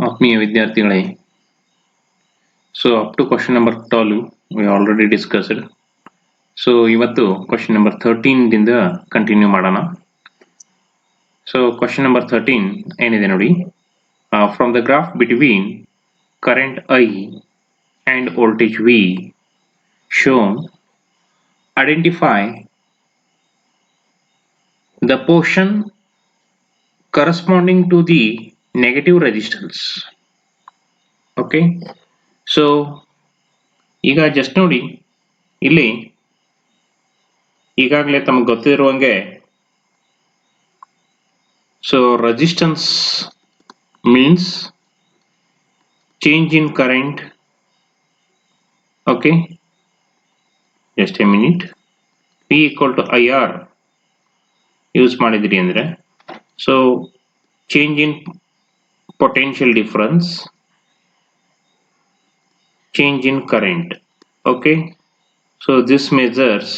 ಆತ್ಮೀಯ ವಿದ್ಯಾರ್ಥಿಗಳೇ, so up to question number 12 we already discussed. So ಇವತ್ತು question number 13 ದಿಂದ ಕಂಟಿನ್ಯೂ ಮಾಡೋಣ. So question number 13 ಏನಿದೆ ನೋಡಿ, from the graph between current I and voltage V shown, identify the portion corresponding to the negative resistance. Okay, so ಈಗ just ನೋಡಿ, ಇಲ್ಲಿ ಈಗಾಗಲೇ ತಮಗೆ ಗೊತ್ತಿರುವಂಗೆ so resistance means change in current. Okay, just a minute. P equal to IR use ಮಾಡಿದ್ರಿ ಅಂದ್ರೆ, so change in potential difference, change in current. Okay, so this measures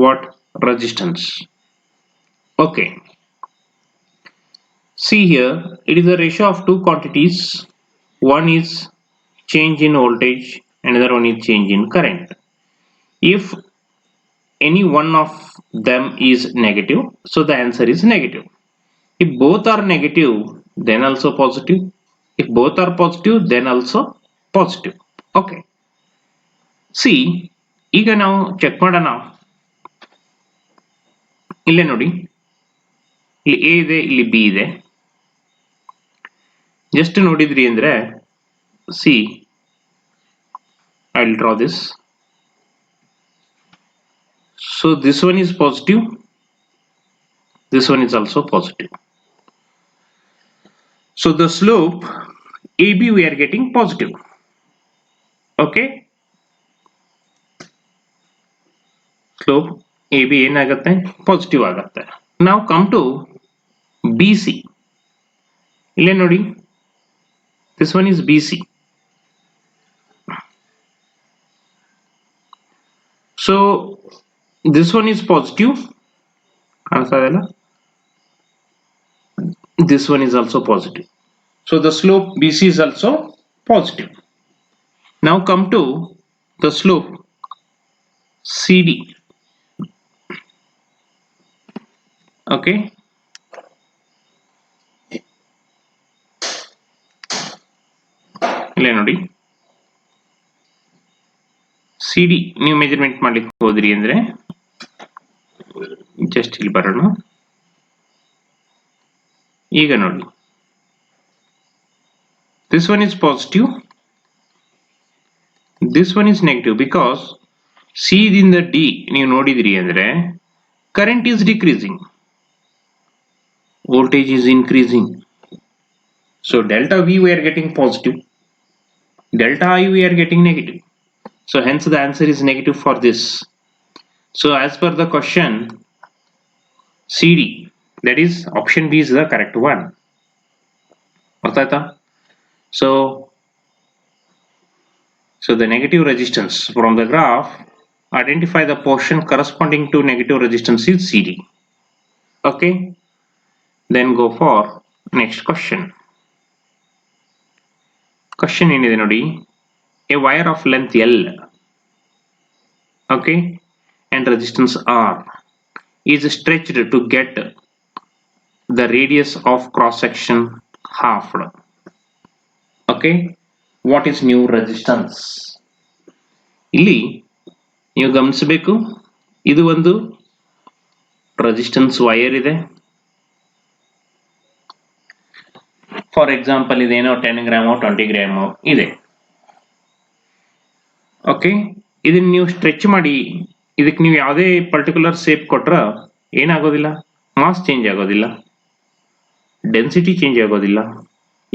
what? Resistance. Okay, see here, it is a ratio of two quantities. One is change in voltage, another one is change in current. If any one of them is negative, so the answer is negative. If both are negative, then also positive. If both are positive, then also positive. Okay, see, ಈಗ ನಾವು check ಮಾಡೋಣ. ಇಲ್ಲೇ ನೋಡಿ, ಇಲ್ಲಿ A ಇದೆ, ಇಲ್ಲಿ B ಇದೆ. Just ನೋಡಿದ್ರಿ ಅಂದ್ರೆ, C I will draw this. So this one is positive, this one is also positive. So the slope AB we are getting positive. Okay, slope AB ಏನಾಗುತ್ತೆ? ಪಾಸಿಟಿವ್ ಆಗುತ್ತೆ. Now come to BC. ಇಲ್ಲೇ ನೋಡಿ, this one is BC. So this one is positive, ಕಾಣಿಸ್ತಾ ಇದೆಯಲ್ಲ, this one is also positive. So the slope BC is also positive. Now come to the slope CD. Okay, ಇಲ್ಲೇ ನೋಡಿ, CD ನೀವು measurement ಮಾಡ್ಲಿಕ್ಕೆ ಹೋದ್ರಿ ಅಂದ್ರೆ, ಜಸ್ಟ್ ಇಲ್ಲಿ ಬರೋಣ. ಈಗ ನೋಡಿ, this one is positive, this one is negative, because C ದಿಂದ D ನೀವು ನೋಡಿದ್ರಿ ಅಂದ್ರೆ current is decreasing, voltage is increasing. So delta V we are getting positive, delta I we are getting negative. So hence the answer is negative for this. So as per the question, CD, that is option B is the correct one. So the negative resistance from the graph, identify the portion corresponding to negative resistance is CD. Okay, then go for next question. Question ಏನಿದೆ ನೋಡಿ, a wire of length L, okay, and resistance R is stretched to get the radius of cross section half. Okay, what is new resistance? ಇಲ್ಲಿ ನೀವು ಗಮನಿಸಬೇಕು, ಇದು ಒಂದು resistance wire ಇದೆ. For example ಇದೇನೋ 10 ಗ್ರಾಮೋ 20 ಗ್ರಾಮೋ ಇದೆ. ಓಕೆ, ಇದನ್ನ ನೀವು ಸ್ಟ್ರೆಚ್ ಮಾಡಿ ಇದಕ್ಕೆ ನೀವು ಯಾವುದೇ ಪರ್ಟಿಕ್ಯುಲರ್ ಶೇಪ್ ಕೊಟ್ರ ಏನಾಗೋದಿಲ್ಲ, ಮಾಸ್ ಚೇಂಜ್ ಆಗೋದಿಲ್ಲ, ಡೆನ್ಸಿಟಿ ಚೇಂಜ್ ಆಗೋದಿಲ್ಲ,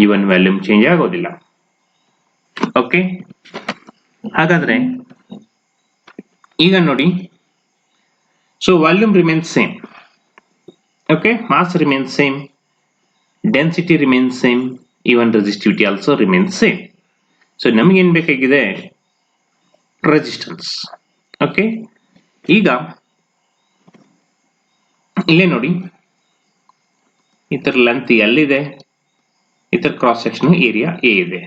ಈವನ್ ವ್ಯಾಲ್ಯೂಮ್ ಚೇಂಜ್ ಆಗೋದಿಲ್ಲ. ಓಕೆ, ಹಾಗಾದ್ರೆ ಈಗ ನೋಡಿ, so volume remains same. Okay, mass remains same, density remains same, even resistivity also remains same. So ನಮಗೆ ಏನು ಬೇಕಾಗಿದೆ? resistance. ಓಕೆ, ಈಗ ಇಲ್ಲೇ ನೋಡಿ, ಈ ತರ ಲೆಂತ್ L ಇದೆ, ಇದರ ಕ್ರಾಸ್ ಸೆಕ್ಷನ್ ಏರಿಯಾ ಎ ಇದೆ.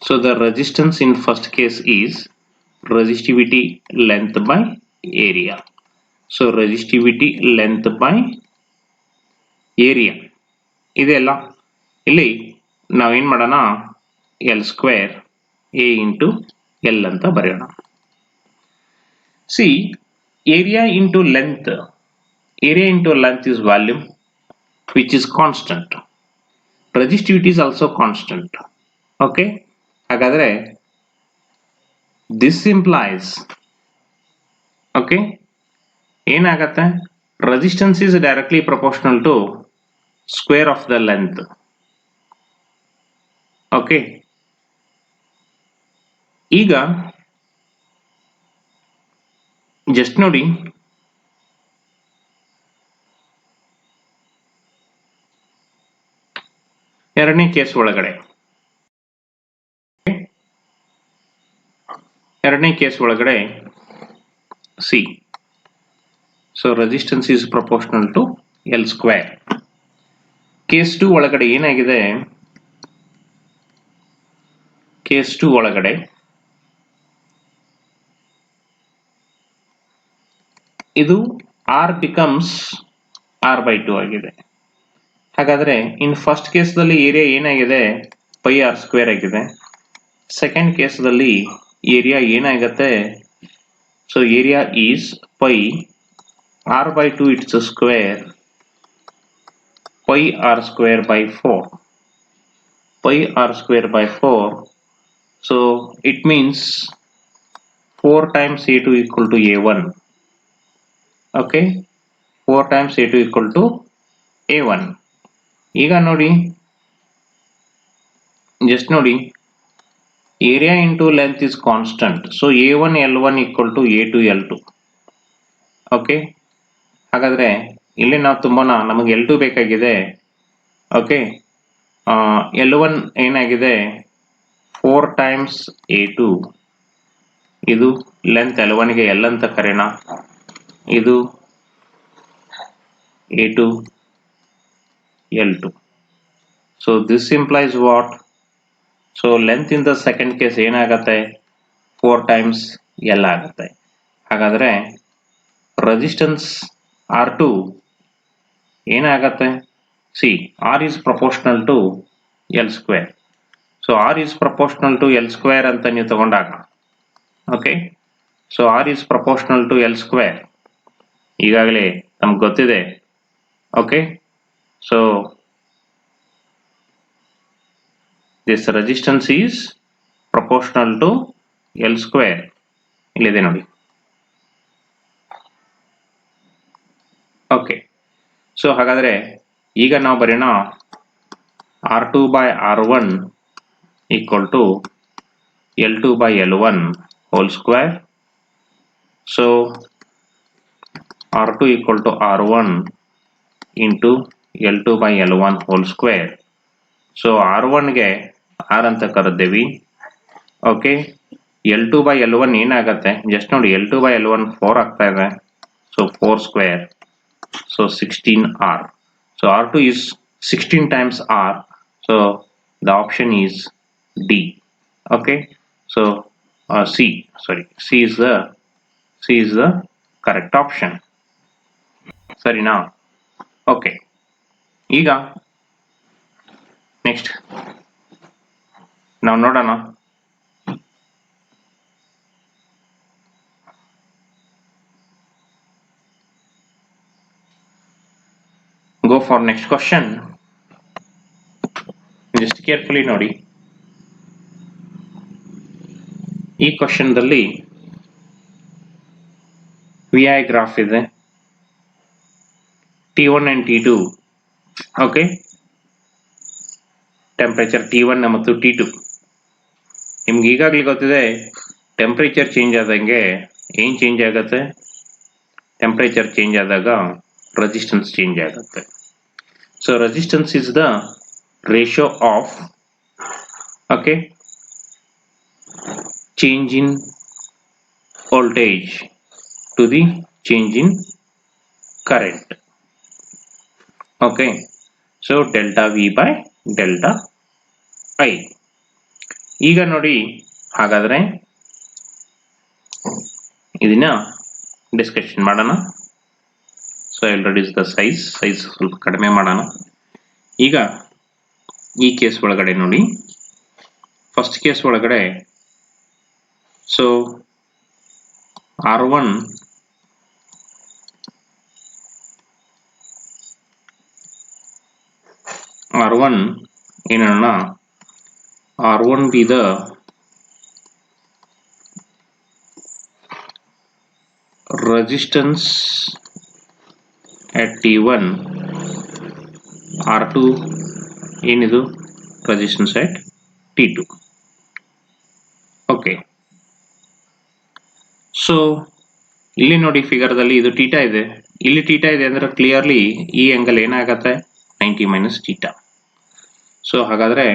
So the resistance in first case is resistivity length by area. So resistivity length by area ಇದೆಲ್ಲ ಇಲ್ಲಿ ನಾವೇನ್ ಮಾಡೋಣ, L square A into L ಅಂತ ಬರೆಯೋಣ. C area into length is volume which is constant. Resistivity is also constant. Okay, ಹಾಗಾದ್ರೆ this implies okay ಏನಾಗತ್ತೆ, resistance is directly proportional to square of the length. okay, ಈಗ just ನೋಡಿ, ಎರಡನೇ case ಒಳಗಡೆ see, so resistance is proportional to L square. Case 2 ಒಳಗಡೆ ಏನಾಗಿದೆ, case 2 ಒಳಗಡೆ ಇದು ಆರ್ ಬಿಕಮ್ಸ್ ಆರ್ ಬೈ 2 ಆಗಿದೆ. ಹಾಗಾದ್ರೆ ಇನ್ ಫಸ್ಟ್ ಕೇಸ್ದಲ್ಲಿ ಏರಿಯಾ ಏನಾಗಿದೆ, ಪೈ ಆರ್ ಸ್ಕ್ವೇರ್ ಆಗಿದೆ. ಸೆಕೆಂಡ್ ಕೇಸ್ದಲ್ಲಿ ಏರಿಯಾ ಏನಾಗತ್ತೆ, so area is pi R by 2 it's square pi r square by 4. Pi r square by 4. So it means 4 times a2 equal to a1. Okay, 4 times a2 equal to a1. ಈಗ ನೋಡಿ, just ನೋಡಿ, area into length is constant. So a1 l1 equal to a2 l2. Okay, ಹಾಗಾದ್ರೆ ಇಲ್ಲಿ ನಾವು ತುಂಬೋಣ, ನಮಗೆ L2 ಬೇಕಾಗಿದೆ. Okay, L1 ಏನಾಗಿದೆ, 4 times A2. ಇದು ಲೆಂತ್ L1 ಗೆ L ಅಂತ ಕರೆಯೋಣ, ಇದು A2 L2. So this implies what, so length in the second case ಏನಾಗತ್ತೆ, 4 ಟೈಮ್ಸ್ L ಆಗುತ್ತೆ. ಹಾಗಾದ್ರೆ ರೆಸಿಸ್ಟೆನ್ಸ್ R2 ಏನಾಗತ್ತೆ, see R is proportional to L square. So R is proportional to L square ಅಂತ ನೀವು ತಗೊಂಡಾಗ, okay, so R is proportional to L square ಈಗಾಗಲೇ ನಮ್ಗೆ ಗೊತ್ತಿದೆ. Okay, so this resistance is proportional to L square. ಇಲ್ಲಿದೆ ನೋಡಿ. Okay, so ಹಾಗಾದ್ರೆ ಈಗ ನಾವು ಬರೆಯೋಣ R2 by R1 equal to L2 by L1 whole square. So R2 equal to R1 into L2 by L1 whole square. So R1 ಗೆ R ಅಂತ ಕರೆದಿವಿ. Okay, L2 by L1 ಏನಾಗತ್ತೆ, just ನೋಡಿ, L2 by L1 4 ಆಗ್ತಾ ಇದೆ. So 4 square, so 16R. So R2 is 16 times R. So the option is D. Okay, so C is the correct option. ಸರಿನಾ? Okay, ಈಗ next ನಾವು ನೋಡೋಣ. Go for next question. Just carefully ನೋಡಿ. ಈ question ದಲ್ಲಿ VI graph ಇದೆ, T1 and T2. Okay, temperature T1 ಮತ್ತು T2. ನಿಮ್ಗೆ ಈಗಾಗಲೇ ಗೊತ್ತಿದೆ, ಟೆಂಪರೇಚರ್ ಚೇಂಜ್ ಆದಂಗೆ ಏನ್ ಚೇಂಜ್ ಆಗುತ್ತೆ, ಟೆಂಪರೇಚರ್ ಚೇಂಜ್ ಆದಾಗ resistance change ಆಗುತ್ತೆ. So resistance is the ratio of change in voltage to the change in current. Okay, so delta V by delta I. ಈಗ ನೋಡಿ, ಹಾಗಾದ್ರೆ ಇದನ್ನ ಡಿಸ್ಕಷನ್ ಮಾಡೋಣ. So I will reduce the size ಸ್ವಲ್ಪ ಕಡಿಮೆ ಮಾಡೋಣ. ಈಗ ಈ ಕೇಸ್ ಒಳಗಡೆ ನೋಡಿ, ಫಸ್ಟ್ ಕೇಸ್ ಒಳಗಡೆ ಸೊ R1 ಏನನ್ನ R1 be the resistance at T1, R2 ಏನಿದು resistance at T2. Okay, so ಇಲ್ಲಿ ನೋಡಿ ಫಿಗರ್ದಲ್ಲಿ ಇದು ಟೀಟಾ ಇದೆ, ಇಲ್ಲಿ ಟೀಟಾ ಇದೆ ಅಂದ್ರೆ ಕ್ಲಿಯರ್ಲಿ ಈ ಆಂಗಲ್ ಏನಾಗತ್ತೆ 90 ಮೈನಸ್ ಟೀಟಾ. ಸೊ ಹಾಗಾದ್ರೆ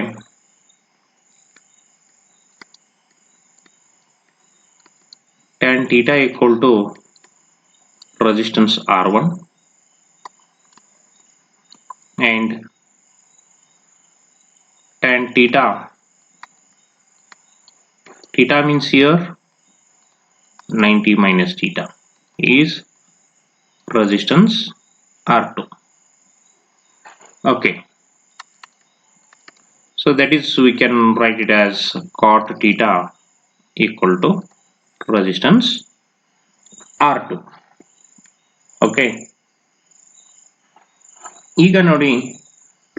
tan theta equal to resistance R1 and tan theta means here 90 minus theta is resistance R2. Okay, so that is, we can write it as cot theta equal to resistance R2. Okay, ಈಗ ನೋಡಿ,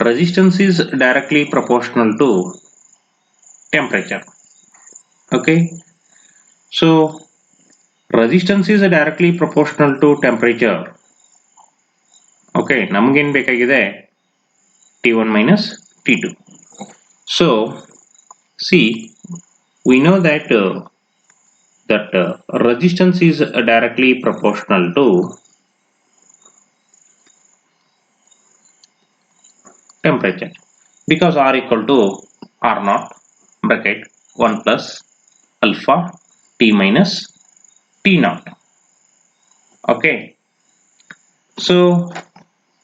resistance is directly proportional to temperature. Okay, so resistance is directly proportional to temperature. Okay, ನಮಗೇನು ಬೇಕಾಗಿದೆ T1 minus T2. So see, we know that resistance is directly proportional to temperature because R equal to R naught bracket 1 plus alpha T minus T naught. Okay, so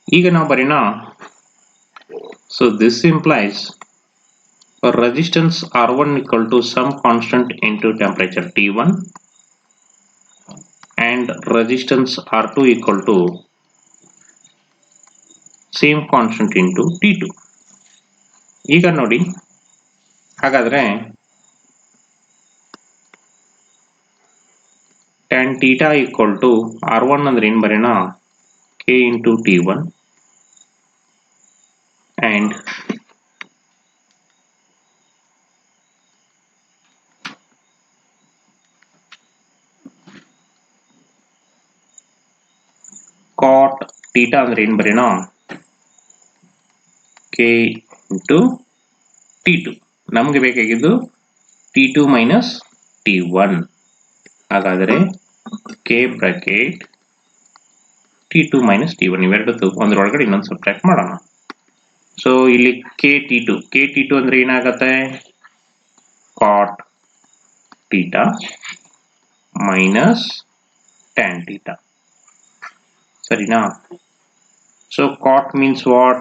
ಈಗ ನಾವು ಬರೀನ, so this implies a resistance R1 equal to some constant into temperature T1 and resistance R2 equal to same constant into T2. ಈಗ ನೋಡಿ, ಹಾಗಾದ್ರೆ tan theta equal to R1 ಅಂದ್ರೆ ಏನು ಬರೆಯೋಣ, K into T1 and cot theta ಅಂದ್ರೆ ಏನು ಬರೆಯೋಣ, K into T2. ನಮಗೆ ಬೇಕಾಗಿದ್ದು T2 minus T1. ಹಾಗಾದರೆ K bracket T2 minus T1 ಇವೆರಡದ್ದು ಒಂದರೊಳಗಡೆ ಇನ್ನೊಂದು ಸಬ್ಟ್ರಾಕ್ಟ್ ಮಾಡೋಣ. ಸೊ ಇಲ್ಲಿ KT2 ಅಂದ್ರೆ ಏನಾಗತ್ತೆ, cot theta minus tan theta. ಸರಿನಾ? So cot means what?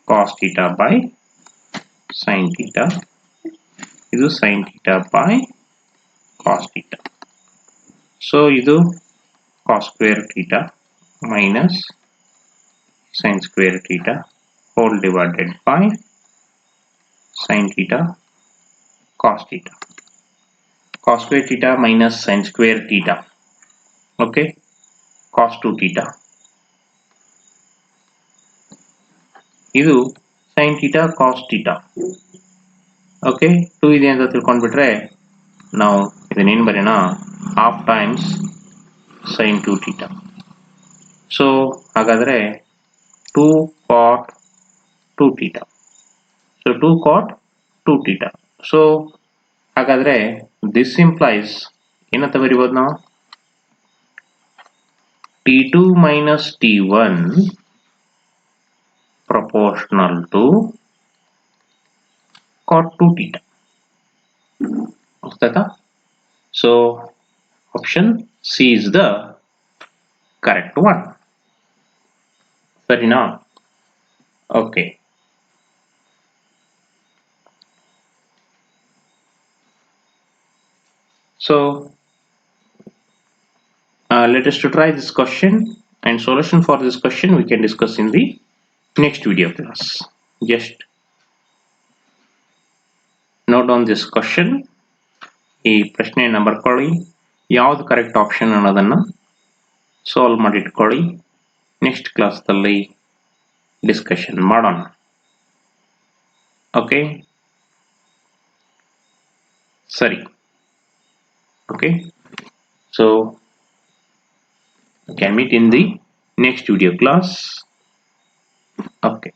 Cos theta by sin theta. ಇದು sin theta by cos theta. So ಇದು cos square theta minus sin square theta whole divided by sin theta cos theta. Cos square theta minus sin square theta. Okay, cos 2 theta. ಇದು sin theta cos theta. Okay, 2 ಇದೆ ಅಂತ ತಿಳ್ಕೊಂಡ್ಬಿಟ್ರೆ ನಾವು ಇದನ್ನೇನು ಬರೆಯೋಣ, half times sin 2 theta. So ಹಾಗಾದರೆ 2 cot 2 theta. So 2 cot 2 theta. So ಹಾಗಾದರೆ this implies ಏನಂತ ಬರಿಬೋದು ನಾವು, T2 minus T1 proportional to cot 2 theta. So option C is the correct one. ಸರಿನಾ? Okay. So let us to try this question, and solution for this question we can discuss in the next video class. Just note down this question. ಈ ಪ್ರಶ್ನೆಯನ್ನ ಬರ್ಕೊಳ್ಳಿ, ಯಾವುದು correct option ಅನ್ನೋದನ್ನ solve ಮಾಡಿ ಇಟ್ಕೊಳ್ಳಿ. Next ಕ್ಲಾಸ್ದಲ್ಲಿ discussion ಮಾಡೋಣ. Okay, ಸರಿ. Okay, so can meet in the next video class. Okay.